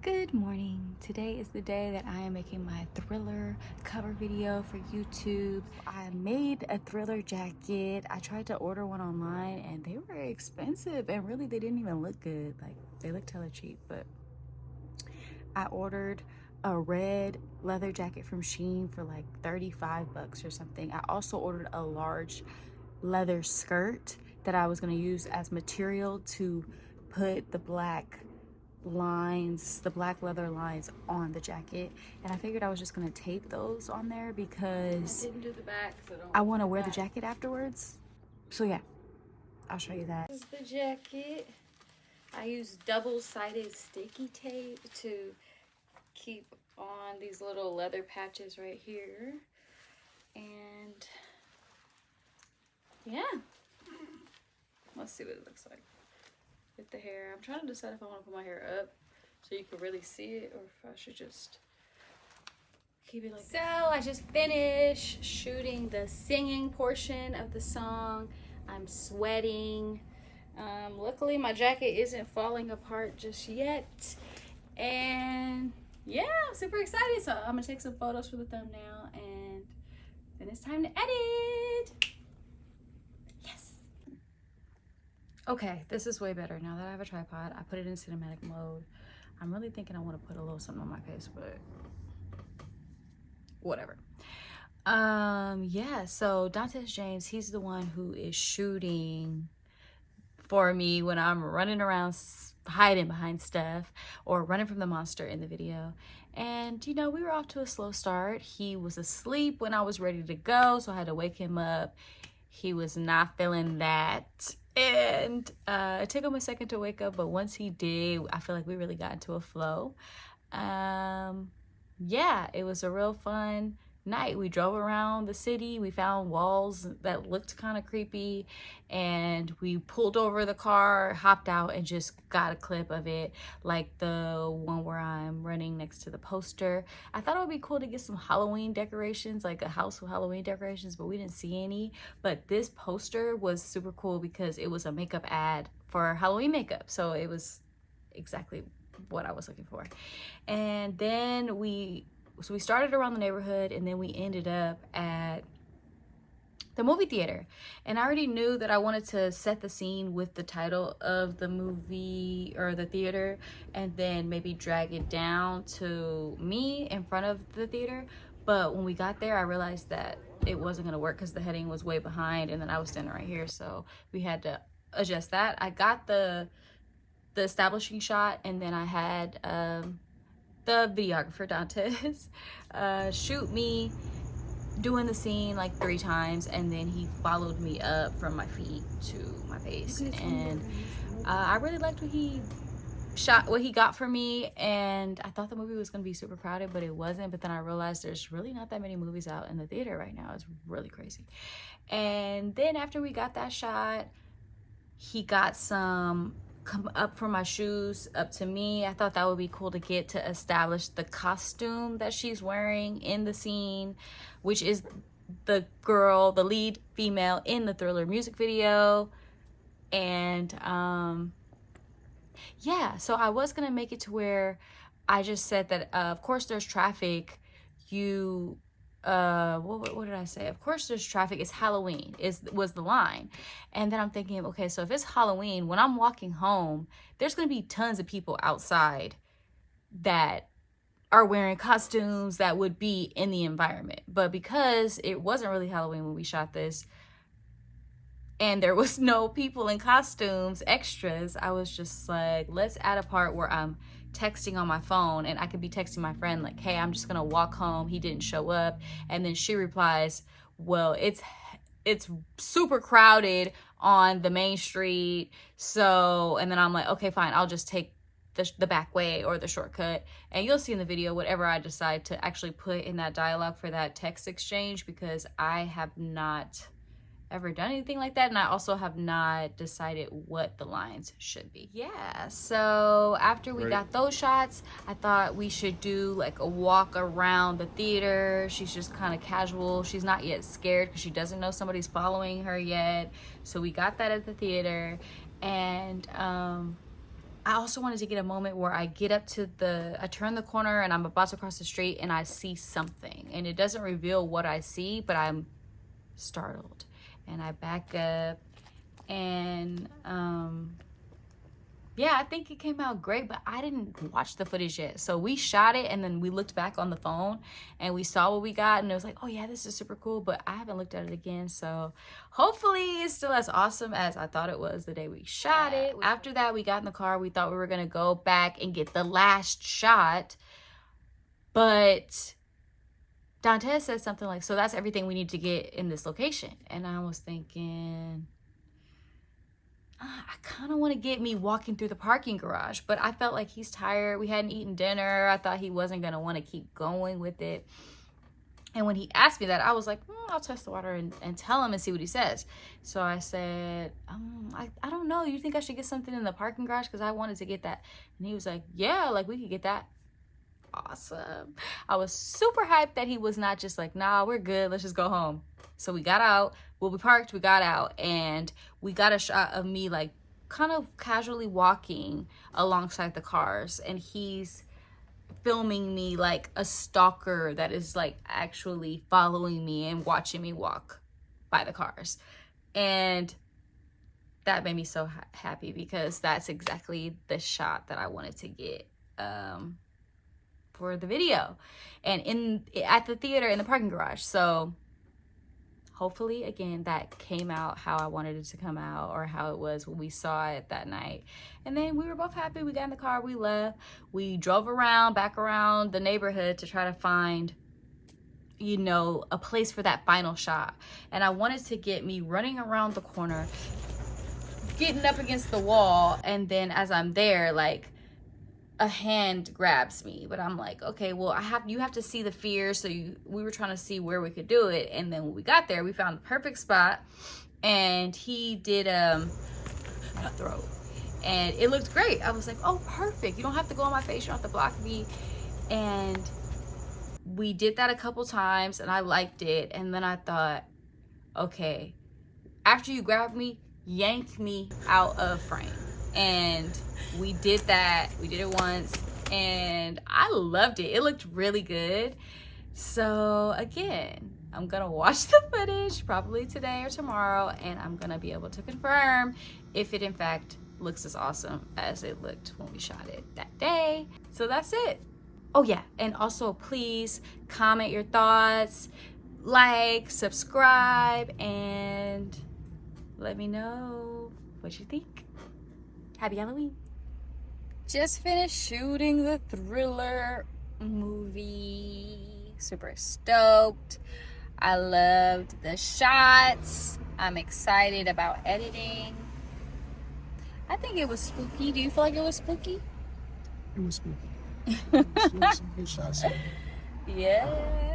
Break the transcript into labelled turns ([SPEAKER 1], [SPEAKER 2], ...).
[SPEAKER 1] Good morning. Today is the day that I am making my Thriller cover video for YouTube. I made a Thriller jacket. I tried to order one online and they were expensive and really they didn't even look good. Like they looked hella cheap, but I ordered a red leather jacket from Shein for like 35 bucks or something. I also ordered a large leather skirt that I was going to use as material to put the black leather lines on the jacket, and I figured I was just gonna tape those on there because
[SPEAKER 2] I didn't do the back, so don't
[SPEAKER 1] I want to wear the jacket afterwards. So yeah, I'll show you that.
[SPEAKER 2] This is the jacket. I use double-sided sticky tape to keep on these little leather patches right here. And yeah, let's see what it looks like with the hair. I'm trying to decide if I want to put my hair up so you can really see it, or if I should just keep it like so that. I just finished shooting the singing portion of the song. I'm sweating. Luckily my jacket isn't falling apart just yet, and yeah, I'm super excited. So I'm gonna take some photos for the thumbnail and then it's time to edit. Yes.
[SPEAKER 1] Okay, this is way better now that I have a tripod. I put it in cinematic mode. I'm really thinking I want to put a little something on my face, but whatever. Yeah, so Dantes James, he's the one who is shooting for me when I'm running around hiding behind stuff or running from the monster in the video. And you know, we were off to a slow start. He was asleep when I was ready to go, so I had to wake him up. He was not feeling that, and it took him a second to wake up, but once he did, I feel like we really got into a flow. Yeah, it was a real fun night. We drove around the city. We found walls that looked kind of creepy, and we pulled over the car, hopped out, and just got a clip of it, like the one where I'm running next to the poster. I thought it would be cool to get some Halloween decorations, like a house with Halloween decorations, but we didn't see any. But this poster was super cool because it was a makeup ad for Halloween makeup, so it was exactly what I was looking for. And then we started around the neighborhood, and then we ended up at the movie theater. And I already knew that I wanted to set the scene with the title of the movie or the theater, and then maybe drag it down to me in front of the theater. But when we got there, I realized that it wasn't going to work because the heading was way behind, and then I was standing right here, so we had to adjust that. I got the establishing shot, and then I had the videographer Dantes shoot me doing the scene like 3 times, and then he followed me up from my feet to my face. And I really liked what he got for me, and I thought the movie was going to be super crowded, but it wasn't. But then I realized there's really not that many movies out in the theater right now. It's really crazy. And then after we got that shot, he got some come up from my shoes up to me. I thought that would be cool to get to establish the costume that she's wearing in the scene, which is the girl, the lead female in the Thriller music video. And yeah, so I was gonna make it to where I just said that of course there's traffic. What did I say? Of course there's traffic. It's Halloween was the line. And then I'm thinking, okay, so if it's Halloween, when I'm walking home, there's going to be tons of people outside that are wearing costumes that would be in the environment. But because it wasn't really Halloween when we shot this, and there was no people in costumes, extras, I was just like, let's add a part where I'm texting on my phone, and I could be texting my friend like, hey, I'm just gonna walk home, he didn't show up. And then she replies, well, it's super crowded on the main street, so, and then I'm like, okay, fine, I'll just take the back way or the shortcut. And you'll see in the video whatever I decide to actually put in that dialogue for that text exchange, because I have not ever done anything like that, and I also have not decided what the lines should be. Yeah, so after we got those shots, I thought we should do like a walk around the theater. She's just kind of casual. She's not yet scared because she doesn't know somebody's following her yet. So we got that at the theater, and I also wanted to get a moment where I get up to I turn the corner and I'm about to cross the street and I see something. And it doesn't reveal what I see, but I'm startled. And I back up and yeah, I think it came out great, but I didn't watch the footage yet. So we shot it and then we looked back on the phone and we saw what we got and it was like, oh yeah, this is super cool, but I haven't looked at it again. So hopefully it's still as awesome as I thought it was the day we shot it. After that, we got in the car. We thought we were gonna go back and get the last shot, but Dantes said something like, so that's everything we need to get in this location. And I was thinking, I kind of want to get me walking through the parking garage, but I felt like he's tired. We hadn't eaten dinner. I thought he wasn't going to want to keep going with it. And when he asked me that, I was like, I'll test the water and tell him and see what he says. So I said, I don't know. You think I should get something in the parking garage? Because I wanted to get that. And he was like, yeah, like we could get that. Awesome. I was super hyped that he was not just like, nah, we're good. Let's just go home. So we got out. Well, we parked, we got out, and we got a shot of me like kind of casually walking alongside the cars, and he's filming me like a stalker that is like actually following me and watching me walk by the cars. And that made me so happy because that's exactly the shot that I wanted to get for the video and at the theater in the parking garage. So hopefully, again, that came out how I wanted it to come out, or how it was when we saw it that night. And then we were both happy. We got in the car, we left. We drove back around the neighborhood to try to find, you know, a place for that final shot. And I wanted to get me running around the corner, getting up against the wall, and then as I'm there, like, a hand grabs me, but I'm like, okay, well, you have to see the fear. So we were trying to see where we could do it. And then when we got there, we found the perfect spot, and he did my throat, and it looked great. I was like, oh, perfect. You don't have to go on my face. You don't have to block me. And we did that a couple times and I liked it. And then I thought, okay, after you grab me, yank me out of frame. And we did that. We did it once and I loved it. It looked really good. So again, I'm gonna watch the footage probably today or tomorrow, and I'm gonna be able to confirm if it in fact looks as awesome as it looked when we shot it that day. So that's it. Oh yeah, and also please comment your thoughts, like, subscribe, and let me know what you think. Happy Halloween. Just finished shooting the Thriller movie. Super stoked. I loved the shots. I'm excited about editing. I think it was spooky. Do you feel like it was spooky?
[SPEAKER 3] It was spooky. Some good shots.
[SPEAKER 1] Yeah.